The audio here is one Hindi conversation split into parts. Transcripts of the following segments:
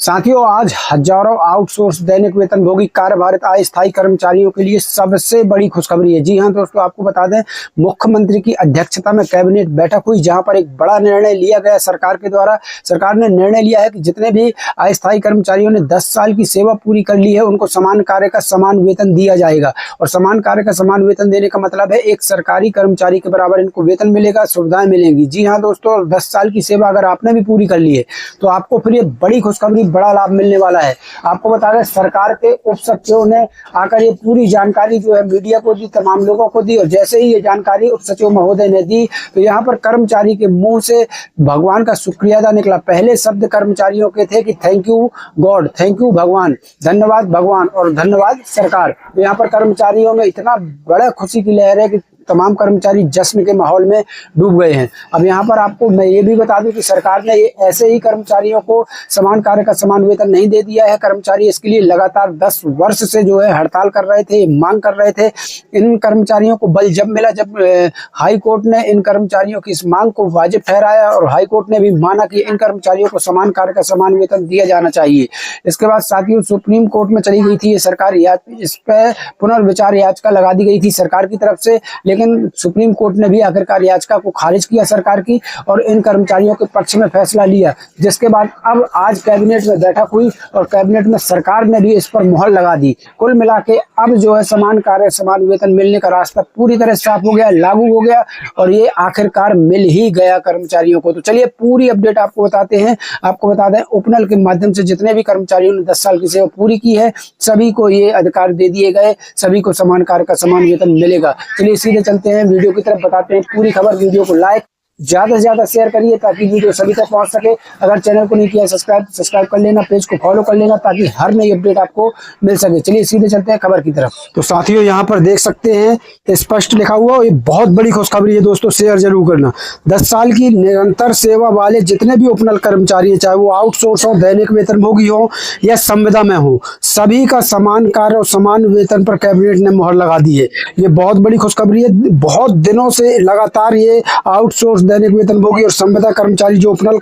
साथियों, आज हजारों आउटसोर्स दैनिक वेतनभोगी कार्यभारित अस्थायी कर्मचारियों के लिए सबसे बड़ी खुशखबरी है। जी हां दोस्तों, आपको बता दें, मुख्यमंत्री की अध्यक्षता में कैबिनेट बैठक हुई, जहां पर एक बड़ा निर्णय लिया गया सरकार के द्वारा। सरकार ने निर्णय लिया है कि जितने भी अस्थायी कर्मचारियों ने 10 साल की सेवा पूरी कर ली है, उनको समान कार्य का समान वेतन दिया जाएगा। और समान कार्य का समान वेतन देने का मतलब है एक सरकारी कर्मचारी के बराबर इनको वेतन मिलेगा, सुविधाएं मिलेंगी। जी हाँ दोस्तों, 10 साल की सेवा अगर आपने भी पूरी कर ली है तो आपको फिर ये बड़ी खुशखबरी, बड़ा लाभ मिलने वाला है। आपको बता दें, सरकार के उप सचिवों ने आकर ये पूरी जानकारी जो है मीडिया को दी, तमाम लोगों को दी। और जैसे ही ये जानकारी उप सचिव महोदय ने दी तो यहाँ पर कर्मचारी के मुंह से भगवान का शुक्रिया अदा निकला। पहले शब्द कर्मचारियों के थे कि thank you God, thank you भगवान, धन्यवाद भगवान और धन्यवाद सरकार। तो यहाँ पर कर्मचारियों में इतना बड़ा खुशी की लहर है कि तमाम कर्मचारी जश्न के माहौल में डूब गए हैं। अब यहाँ पर आपको मैं ये भी बता दूं कि सरकार ने ये ऐसे ही कर्मचारियों को समान कार्य का समान वेतन नहीं दे दिया है। कर्मचारी इसके लिए लगातार 10 वर्ष से जो है हड़ताल कर रहे थे, मांग कर रहे थे। इन कर्मचारियों को बल जब मिला, जब हाई कोर्ट ने इन कर्मचारियों की इस मांग को वाजिब ठहराया और हाई कोर्ट ने भी माना कि इन कर्मचारियों को समान कार्य का समान वेतन दिया जाना चाहिए। इसके बाद साथियों, सुप्रीम कोर्ट में चली गई थी ये सरकार, इस पर पुनर्विचार याचिका लगा दी गई थी सरकार की तरफ से, लेकिन सुप्रीम कोर्ट ने भी आखिरकार याचिका को खारिज किया सरकार की और इन कर्मचारियों के पक्ष में फैसला लिया। जिसके बाद अब आज कैबिनेट में बैठक हुई और कैबिनेट में सरकार ने भी इस पर मुहर लगा दी। कुल मिला के अब जो है समान कार्य समान वेतन मिलने का रास्ता पूरी तरह साफ हो गया, लागू हो गया और ये आखिरकार मिल ही गया कर्मचारियों को। तो चलिए पूरी अपडेट आपको बताते हैं। आपको बता दें, उपनल के माध्यम से जितने भी कर्मचारियों ने 10 साल की सेवा पूरी की है, सभी को ये अधिकार दे दिए गए, सभी को समान कार्य का समान वेतन मिलेगा। चलिए सीधे चलते हैं वीडियो की तरफ, बताते हैं पूरी खबर। वीडियो को लाइक ज्यादा से ज्यादा शेयर करिए ताकि वीडियो सभी तक पहुंच सके। अगर चैनल को नहीं किया सब्सक्राइब कर लेना, पेज को फॉलो कर लेना ताकि हर नई अपडेट आपको मिल सके। चलिए सीधे चलते हैं खबर की तरफ। तो साथियों, यहाँ पर देख सकते हैं स्पष्ट लिखा हुआ, ये बहुत बड़ी खुशखबरी है दोस्तों, शेयर जरूर करना। 10 साल की निरंतर सेवा वाले जितने भी उपनल कर्मचारी हैं, चाहे वो आउटसोर्स हो, दैनिक वेतनभोगी हो या संविदा में हो, सभी का समान कार्य और समान वेतन पर कैबिनेट ने मुहर लगा दी है। ये बहुत बड़ी खुशखबरी है। बहुत दिनों से लगातार ये आउटसोर्स दैनिक वेतनभोगी और संविदा कर्मचारी जो उपनल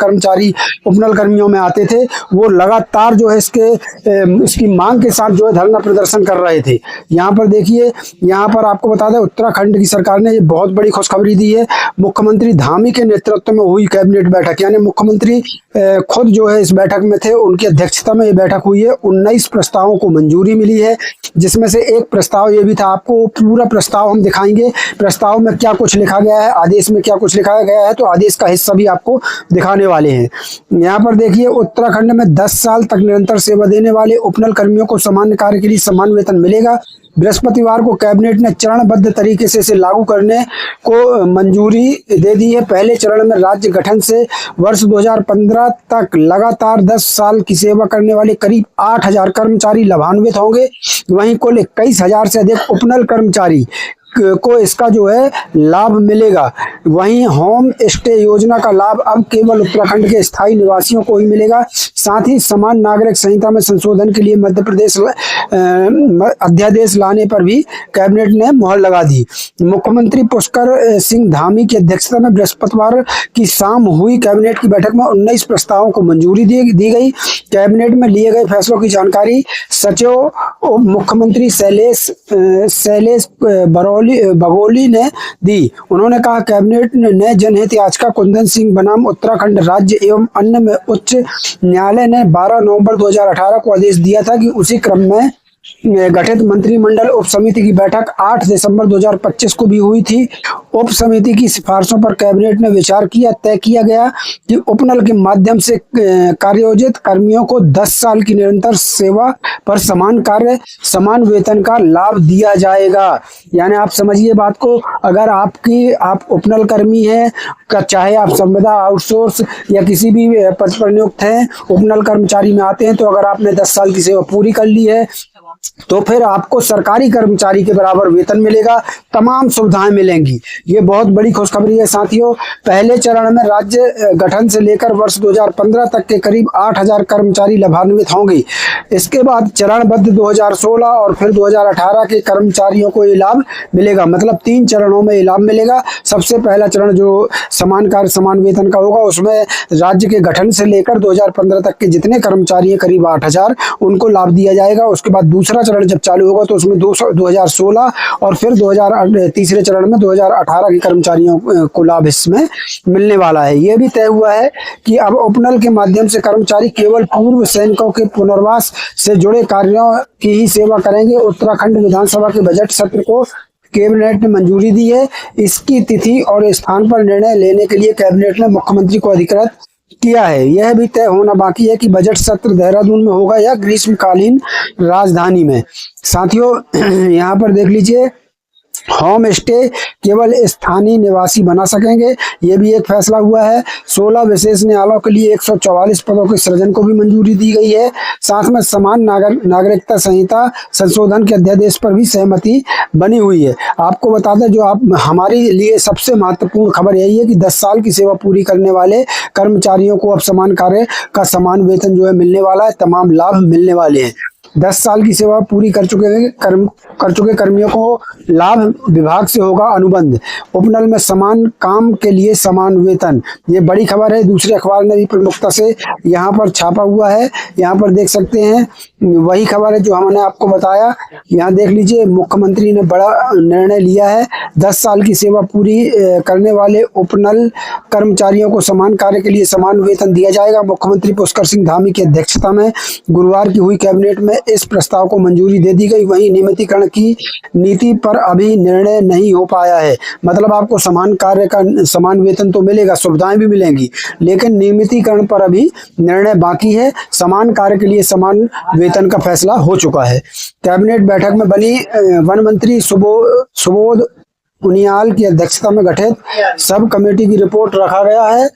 कर्मियों में आते थे, वो लगातार जो है इसकी मांग के साथ जो है धरना प्रदर्शन कर रहे थे। यहाँ पर देखिए, यहाँ पर आपको बता दें, उत्तराखंड की सरकार ने ये बहुत बड़ी खुशखबरी दी है। मुख्यमंत्री धामी के नेतृत्व में हुई कैबिनेट बैठक, यानी मुख्यमंत्री खुद जो है इस बैठक में थे, उनकी अध्यक्षता में ये बैठक हुई है। 19 प्रस्तावों को मंजूरी मिली है, जिसमें से एक प्रस्ताव ये भी था। आपको पूरा प्रस्ताव हम दिखाएंगे, प्रस्ताव में क्या कुछ लिखा गया है, आदेश में क्या कुछ लिखा गया है, तो आदेश का हिस्सा भी आपको दिखाने वाले हैं। यहाँ पर देखिए, उत्तराखंड में 10 साल तक निरंतर सेवा देने वाले उपनल कर्मियों को सामान्य कार्य के लिए समान वेतन मिलेगा। बृहस्पतिवार को कैबिनेट ने चरणबद्ध तरीके से इसे लागू करने को मंजूरी दे दी है। पहले चरण में राज्य गठन से वर्ष 2015 तक लगातार 10 साल की सेवा करने वाले करीब 8000 कर्मचारी लाभान्वित होंगे। वहीं कुल 21,000 से अधिक उपनल कर्मचारी को इसका जो है लाभ मिलेगा। वहीं होम स्टे योजना का लाभ अब केवल उत्तराखंड के स्थायी निवासियों को ही मिलेगा। साथ ही समान नागरिक संहिता में संशोधन के लिए मध्य प्रदेश अध्यादेश लाने पर भी कैबिनेट ने मुहर लगा दी। मुख्यमंत्री पुष्कर सिंह धामी की अध्यक्षता में बृहस्पतिवार की शाम हुई कैबिनेट की बैठक में 19 प्रस्तावों को मंजूरी दी गई। कैबिनेट में लिए गए फैसलों की जानकारी सचिव मुख्यमंत्री शैलेश बघोली ने दी। उन्होंने कहा, कैबिनेट ने जनहित याचिका कुंदन सिंह बनाम उत्तराखंड राज्य एवं अन्य में उच्च न्यायालय ने 12 नवंबर 2018 को आदेश दिया था कि उसी क्रम में गठित मंत्रिमंडल उप समिति की बैठक 8 दिसंबर 2025 को भी हुई थी। उप समिति की सिफारिशों पर कैबिनेट ने विचार किया। तय किया गया कि उपनल के माध्यम से कार्योजित कर्मियों को 10 साल की निरंतर सेवा पर समान कार्य समान वेतन का लाभ दिया जाएगा। यानी आप समझिए बात को, अगर आप उपनल कर्मी हैं, चाहे आप संविदा, आउटसोर्स या किसी भी पद पर नियुक्त हैं, उपनल कर्मचारी में आते हैं, तो अगर आपने 10 साल की सेवा पूरी कर ली है तो फिर आपको सरकारी कर्मचारी के बराबर वेतन मिलेगा, तमाम सुविधाएं मिलेंगी। ये बहुत बड़ी खुशखबरी है साथियों। पहले चरण में राज्य गठन से लेकर वर्ष 2015 तक के करीब 8,000 कर्मचारी लाभान्वित होंगे। इसके बाद चरणबद्ध 2016 और फिर 2018 के कर्मचारियों को ये लाभ मिलेगा। मतलब 3 चरणों में ये लाभ मिलेगा। सबसे पहला चरण जो समान कार्य समान वेतन का होगा, उसमें राज्य के गठन से लेकर 2015 तक के जितने कर्मचारी हैं करीब 8,000, उनको लाभ दिया जाएगा। उसके बाद दूसरा चरण जब चालू होगा तो उसमें 2016 और फिर तीसरे चरण में 2018 के कर्मचारियों को लाभ इसमें मिलने वाला है। यह भी तय हुआ है कि अब उपनल के माध्यम से कर्मचारी केवल पूर्व सैनिकों के पुनर्वास से जुड़े कार्यों की ही सेवा करेंगे। उत्तराखंड विधानसभा के बजट सत्र को कैबिनेट ने मंजूरी दी है। इसकी तिथि और स्थान पर निर्णय लेने के लिए कैबिनेट ने मुख्यमंत्री को अधिकृत किया है। यह भी तय होना बाकी है कि बजट सत्र देहरादून में होगा या ग्रीष्मकालीन राजधानी में। साथियों, यहाँ पर देख लीजिए, होम स्टे केवल स्थानीय निवासी बना सकेंगे, ये भी एक फैसला हुआ है। 16 विशेष न्यायालयों के लिए 144 पदों के सृजन को भी मंजूरी दी गई है। साथ में समान नागरिकता संहिता संशोधन के अध्यादेश पर भी सहमति बनी हुई है। आपको बता दें, जो हमारे लिए सबसे महत्वपूर्ण खबर यही है कि 10 साल की सेवा पूरी करने वाले कर्मचारियों को अब समान कार्य का समान वेतन जो है मिलने वाला है, तमाम लाभ मिलने वाले हैं। 10 साल की सेवा पूरी कर चुके कर्मियों को लाभ विभाग से होगा अनुबंध। उपनल में समान काम के लिए समान वेतन, ये बड़ी खबर है। दूसरे अखबार ने भी प्रमुखता से यहाँ पर छापा हुआ है। यहाँ पर देख सकते हैं, वही खबर है जो हमने आपको बताया। यहाँ देख लीजिए, मुख्यमंत्री ने बड़ा निर्णय लिया है। 10 साल की सेवा पूरी करने वाले उपनल कर्मचारियों को समान कार्य के लिए समान वेतन दिया जाएगा। मुख्यमंत्री पुष्कर सिंह धामी की अध्यक्षता में गुरुवार की हुई कैबिनेट में इस प्रस्ताव को मंजूरी दे दी गई। वहीं नियमितीकरण की नीति पर अभी निर्णय नहीं हो पाया है। मतलब आपको समान कार्य का समान वेतन तो मिलेगा, सुविधाएं भी मिलेंगी, लेकिन नियमितीकरण पर अभी निर्णय बाकी है। समान कार्य के लिए समान वेतन का फैसला हो चुका है। कैबिनेट बैठक में बनी वन मंत्री सुबोध उनियाल की अध्यक्षता में गठित सब कमेटी की रिपोर्ट रखा गया है।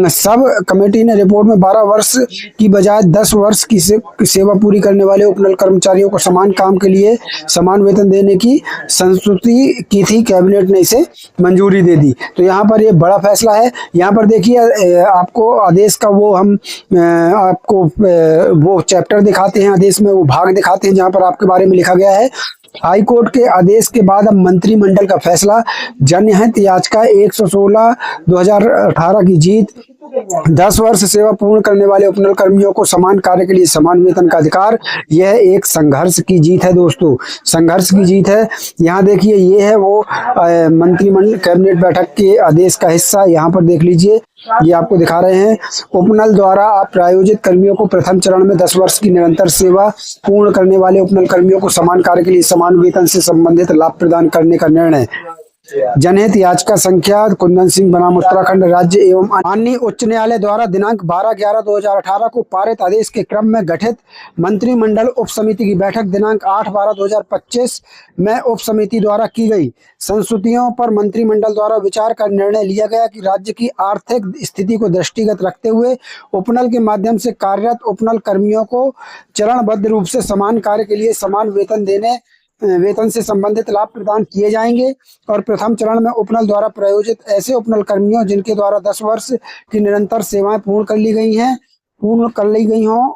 सब कमेटी ने रिपोर्ट में 12 वर्ष की बजाय 10 वर्ष की सेवा पूरी करने वाले उपनल कर्मचारियों को समान काम के लिए समान वेतन देने की संस्तुति की थी। कैबिनेट ने इसे मंजूरी दे दी। तो यहाँ पर ये बड़ा फैसला है। यहाँ पर देखिए, आपको आदेश का आपको वो चैप्टर दिखाते हैं, आदेश में वो भाग दिखाते हैं जहाँ पर आपके बारे में लिखा गया है। हाई कोर्ट के आदेश के बाद अब मंत्रिमंडल का फैसला, जनहित याचिका 116/2018 की जीत। 10 वर्ष सेवा पूर्ण करने वाले उपनल कर्मियों को समान कार्य के लिए समान वेतन का अधिकार, यह एक संघर्ष की जीत है दोस्तों, संघर्ष की जीत है। यहाँ देखिए, ये है वो मंत्रिमंडल कैबिनेट बैठक के आदेश का हिस्सा। यहाँ पर देख लीजिए, ये आपको दिखा रहे हैं। उपनल द्वारा प्रायोजित कर्मियों को प्रथम चरण में 10 वर्ष की निरंतर सेवा पूर्ण करने वाले उपनल कर्मियों को समान कार्य के लिए समान वेतन से संबंधित लाभ प्रदान करने का निर्णय। जनहित याचिका संख्या कुंदन सिंह बनाम उत्तराखंड राज्य एवं माननीय उच्च न्यायालय द्वारा दिनांक 12/11/2018 को पारित आदेश के क्रम में गठित मंत्रिमंडल उप समिति की बैठक दिनांक 8/12/2025 में उप समिति द्वारा की गई संस्तुतियों पर मंत्रिमंडल द्वारा विचार कर निर्णय लिया गया कि राज्य की आर्थिक स्थिति को दृष्टिगत रखते हुए उपनल के माध्यम से कार्यरत उपनल कर्मियों को चरणबद्ध रूप से समान कार्य के लिए समान वेतन से संबंधित लाभ प्रदान किए जाएंगे। और प्रथम चरण में उपनल द्वारा प्रायोजित ऐसे उपनल कर्मियों जिनके द्वारा 10 वर्ष की निरंतर सेवाएं पूर्ण कर ली गई हों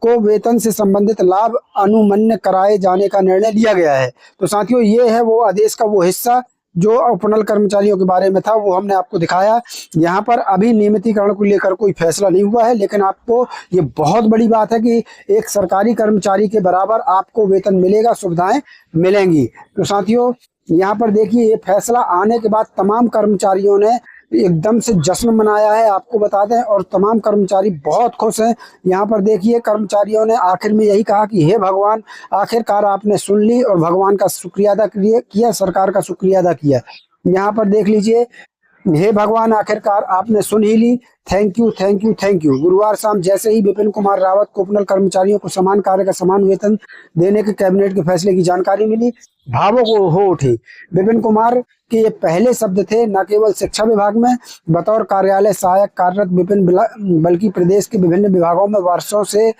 को वेतन से संबंधित लाभ अनुमन्य कराए जाने का निर्णय लिया गया है। तो साथियों, ये है वो आदेश का वो हिस्सा जो उपनल कर्मचारियों के बारे में था, वो हमने आपको दिखाया। यहाँ पर अभी नियमितीकरण को लेकर कोई फैसला नहीं हुआ है, लेकिन आपको ये बहुत बड़ी बात है कि एक सरकारी कर्मचारी के बराबर आपको वेतन मिलेगा, सुविधाएं मिलेंगी। तो साथियों, यहाँ पर देखिए, ये फैसला आने के बाद तमाम कर्मचारियों ने एकदम से जश्न मनाया है, आपको बता दें, और तमाम कर्मचारी बहुत खुश हैं। यहाँ पर देखिए, कर्मचारियों ने आखिर में यही कहा कि हे भगवान, आखिरकार आपने सुन ली और भगवान का शुक्रिया अदा किया, सरकार का शुक्रिया अदा किया। यहाँ पर देख लीजिए, हे भगवान, आखिरकार आपने सुन ही ली, thank you thank you thank you. गुरुवार शाम जैसे ही विपिन कुमार रावत को उपनल कर्मचारियों को समान कार्य का समान वेतन देने के कैबिनेट के फैसले की जानकारी मिली, भावुक हो उठे। विपिन कुमार के ये पहले शब्द थे, न केवल शिक्षा विभाग में बतौर कार्यालय सहायक कार्यरत विपिन, बल्कि प्रदेश के विभिन्न विभागों में वर्षों से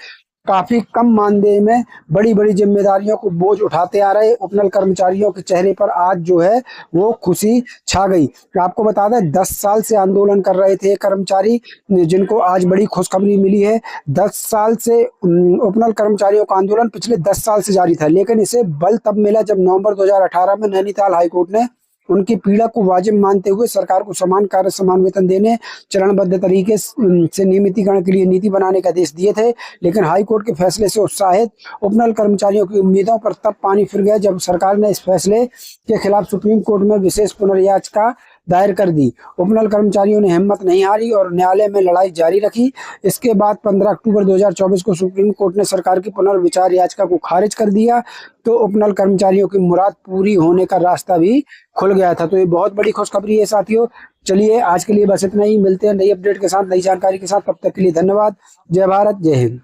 काफी कम मानदेय में बड़ी बड़ी जिम्मेदारियों को बोझ उठाते आ रहे उपनल कर्मचारियों के चेहरे पर आज जो है वो खुशी छा गई। आपको बता दें 10 साल से आंदोलन कर रहे थे कर्मचारी, जिनको आज बड़ी खुशखबरी मिली है। 10 साल से उपनल कर्मचारियों का आंदोलन पिछले 10 साल से जारी था, लेकिन इसे बल तब मिला जब नवंबर 2018 में नैनीताल हाईकोर्ट ने उनकी पीड़ा को वाजिब मानते हुए सरकार को समान कार्य समान वेतन देने, चरणबद्ध तरीके से नियमितीकरण के लिए नीति बनाने के आदेश दिए थे। लेकिन हाईकोर्ट के फैसले से उत्साहित उपनल कर्मचारियों की उम्मीदों पर तब पानी फिर गया जब सरकार ने इस फैसले के खिलाफ सुप्रीम कोर्ट में विशेष पुनर्याचिका दायर कर दी। उपनल कर्मचारियों ने हिम्मत नहीं हारी और न्यायालय में लड़ाई जारी रखी। इसके बाद 15 अक्टूबर 2024 को सुप्रीम कोर्ट ने सरकार की पुनर्विचार याचिका को खारिज कर दिया, तो उपनल कर्मचारियों की मुराद पूरी होने का रास्ता भी खुल गया था। तो ये बहुत बड़ी खुशखबरी है साथियों। चलिए आज के लिए बस इतना ही, मिलते हैं नई अपडेट के साथ, नई जानकारी के साथ। तब तक के लिए धन्यवाद। जय भारत, जय हिंद।